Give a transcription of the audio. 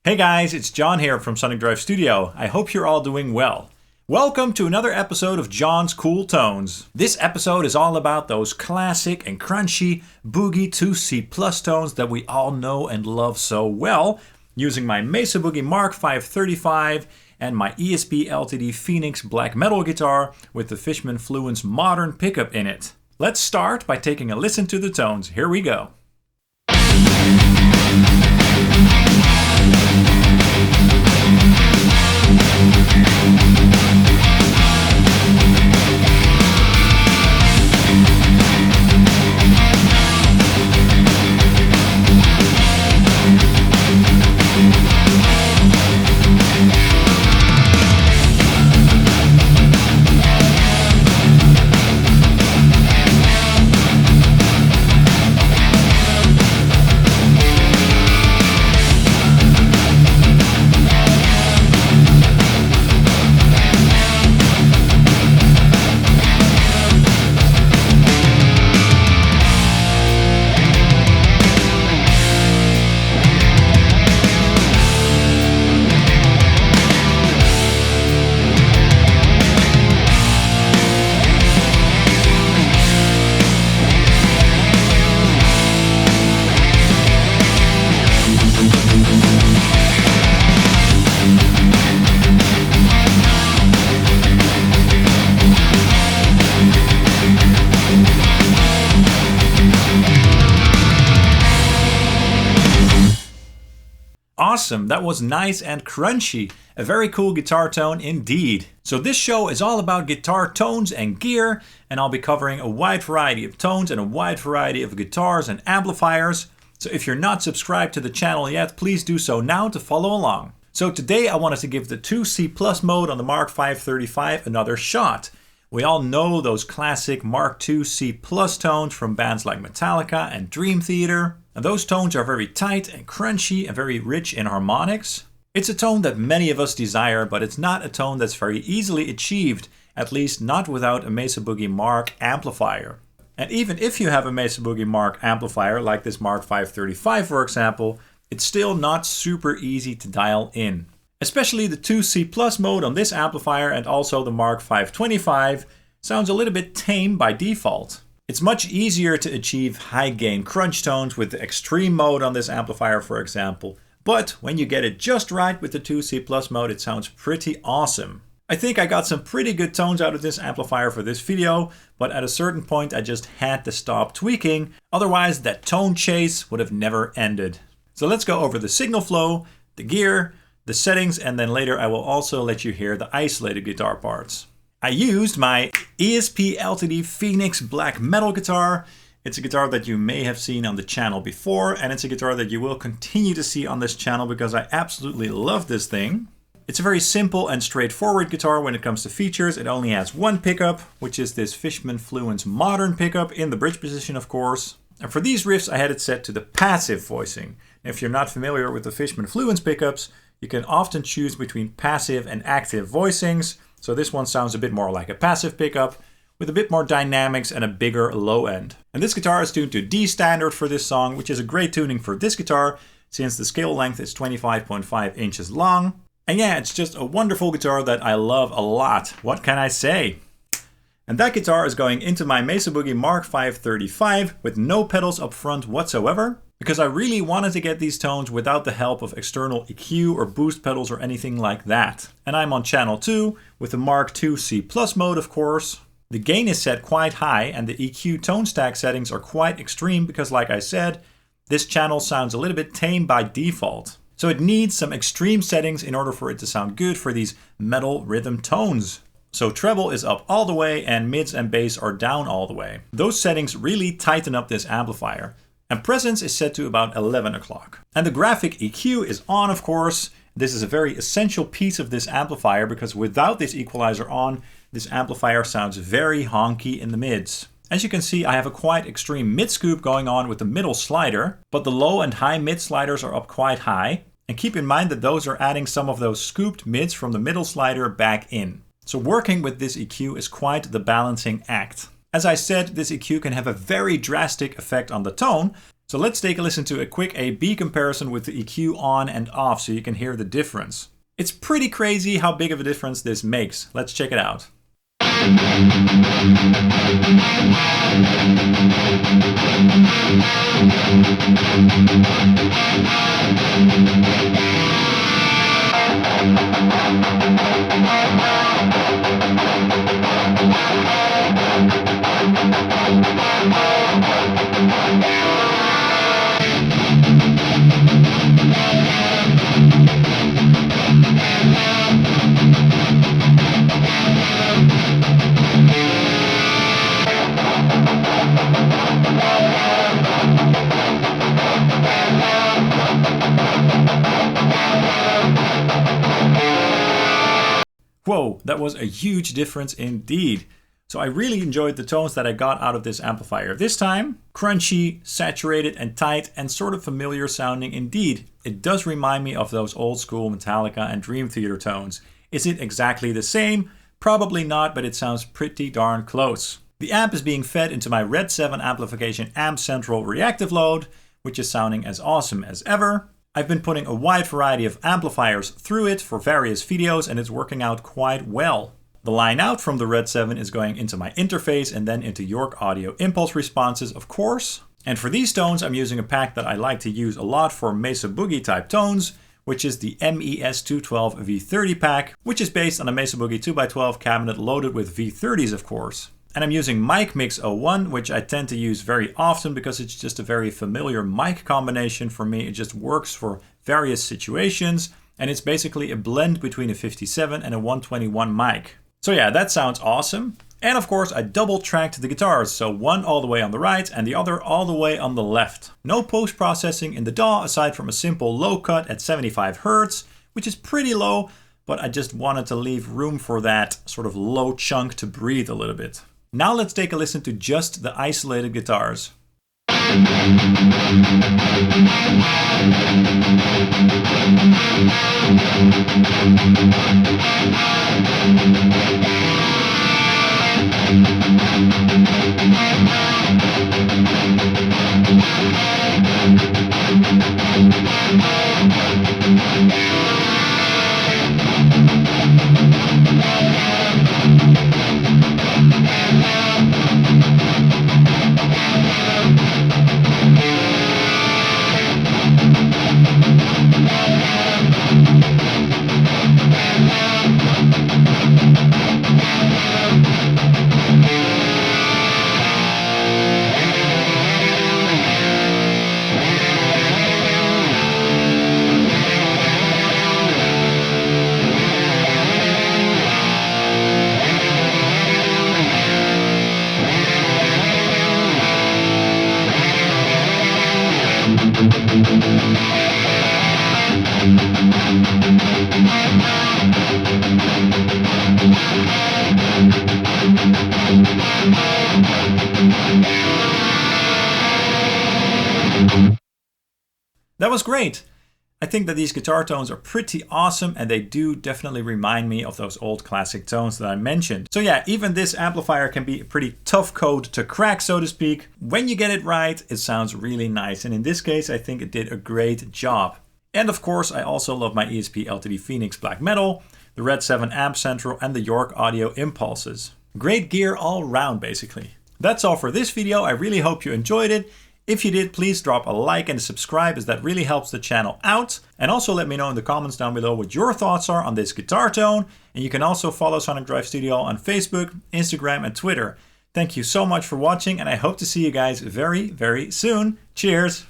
Hey guys, it's John here from Sonic Drive Studio. I hope you're all doing well. Welcome to another episode of John's Cool Tones. This episode is all about those classic and crunchy Boogie 2C+ tones that we all know and love so well, using my Mesa Boogie Mark 535 and my ESP LTD Phoenix black metal guitar with the Fishman Fluence modern pickup in it. Let's start by taking a listen to the tones. Here we go. Awesome, that was nice and crunchy. A very cool guitar tone indeed. So this show is all about guitar tones and gear, and I'll be covering a wide variety of tones and a wide variety of guitars and amplifiers. So if you're not subscribed to the channel yet, please do so now to follow along. So today I wanted to give the 2C+ mode on the Mark 535 another shot. We all know those classic Mark II C+ tones from bands like Metallica and Dream Theater. And those tones are very tight and crunchy and very rich in harmonics. It's a tone that many of us desire, but it's not a tone that's very easily achieved, at least not without a Mesa Boogie Mark amplifier. And even if you have a Mesa Boogie Mark amplifier, like this Mark 535 for example, it's still not super easy to dial in. Especially the 2C+ mode on this amplifier and also the Mark 525 sounds a little bit tame by default. It's much easier to achieve high gain crunch tones with the extreme mode on this amplifier for example, but when you get it just right with the 2C+ mode it sounds pretty awesome. I think I got some pretty good tones out of this amplifier for this video, but at a certain point I just had to stop tweaking, otherwise that tone chase would have never ended. So let's go over the signal flow, the gear, the settings, and then later I will also let you hear the isolated guitar parts. I used my ESP LTD Phoenix black metal guitar. It's a guitar that you may have seen on the channel before, and it's a guitar that you will continue to see on this channel because I absolutely love this thing. It's a very simple and straightforward guitar when it comes to features. It only has one pickup, which is this Fishman Fluence modern pickup in the bridge position of course. And for these riffs I had it set to the passive voicing. If you're not familiar with the Fishman Fluence pickups, you can often choose between passive and active voicings. So this one sounds a bit more like a passive pickup with a bit more dynamics and a bigger low end. And this guitar is tuned to D standard for this song, which is a great tuning for this guitar since the scale length is 25.5 inches long. And yeah, it's just a wonderful guitar that I love a lot. What can I say? And that guitar is going into my Mesa Boogie Mark 535 with no pedals up front whatsoever, because I really wanted to get these tones without the help of external EQ or boost pedals or anything like that. And I'm on channel 2 with the Mark II C+ mode of course. The gain is set quite high and the EQ tone stack settings are quite extreme because like I said, this channel sounds a little bit tame by default. So it needs some extreme settings in order for it to sound good for these metal rhythm tones. So treble is up all the way and mids and bass are down all the way. Those settings really tighten up this amplifier. And presence is set to about 11 o'clock. And the graphic EQ is on of course. This is a very essential piece of this amplifier because without this equalizer on, this amplifier sounds very honky in the mids. As you can see, I have a quite extreme mid scoop going on with the middle slider, but the low and high mid sliders are up quite high. And keep in mind that those are adding some of those scooped mids from the middle slider back in. So working with this EQ is quite the balancing act. As I said, this EQ can have a very drastic effect on the tone, So let's take a listen to a quick A/B comparison with the EQ on and off so you can hear the difference. It's pretty crazy how big of a difference this makes. Let's check it out. Whoa, that was a huge difference indeed. So I really enjoyed the tones that I got out of this amplifier this time. Crunchy, saturated and tight, and sort of familiar sounding indeed. It does remind me of those old school Metallica and Dream Theater tones. Is it exactly the same? Probably not, but it sounds pretty darn close. The amp is being fed into my RedSeven Amplification Amp Central Reactive load, which is sounding as awesome as ever. I've been putting a wide variety of amplifiers through it for various videos, and it's working out quite well. The line out from the RedSeven is going into my interface and then into York Audio impulse responses, of course. And for these tones, I'm using a pack that I like to use a lot for Mesa Boogie type tones, which is the MES212 V30 pack, which is based on a Mesa Boogie 2x12 cabinet loaded with V30s, of course. And I'm using Mic Mix 01, which I tend to use very often because it's just a very familiar mic combination for me. It just works for various situations, and it's basically a blend between a 57 and a 121 mic. So yeah, that sounds awesome. And of course, I double tracked the guitars, so one all the way on the right and the other all the way on the left. No post-processing in the DAW aside from a simple low cut at 75 Hz, which is pretty low, but I just wanted to leave room for that sort of low chunk to breathe a little bit. Now let's take a listen to just the isolated guitars. That was great! I think that these guitar tones are pretty awesome, and they do definitely remind me of those old classic tones that I mentioned. So yeah, even this amplifier can be a pretty tough code to crack, so to speak. When you get it right, it sounds really nice, and in this case I think it did a great job. And of course I also love my ESP LTD Phoenix Black Metal, the RedSeven Amp Central and the York Audio impulses. Great gear all round basically. That's all for this video. I really hope you enjoyed it. If you did, please drop a like and a subscribe, as that really helps the channel out. And also let me know in the comments down below what your thoughts are on this guitar tone. And you can also follow Sonic Drive Studio on Facebook, Instagram and Twitter. Thank you so much for watching, and I hope to see you guys very, very soon. Cheers!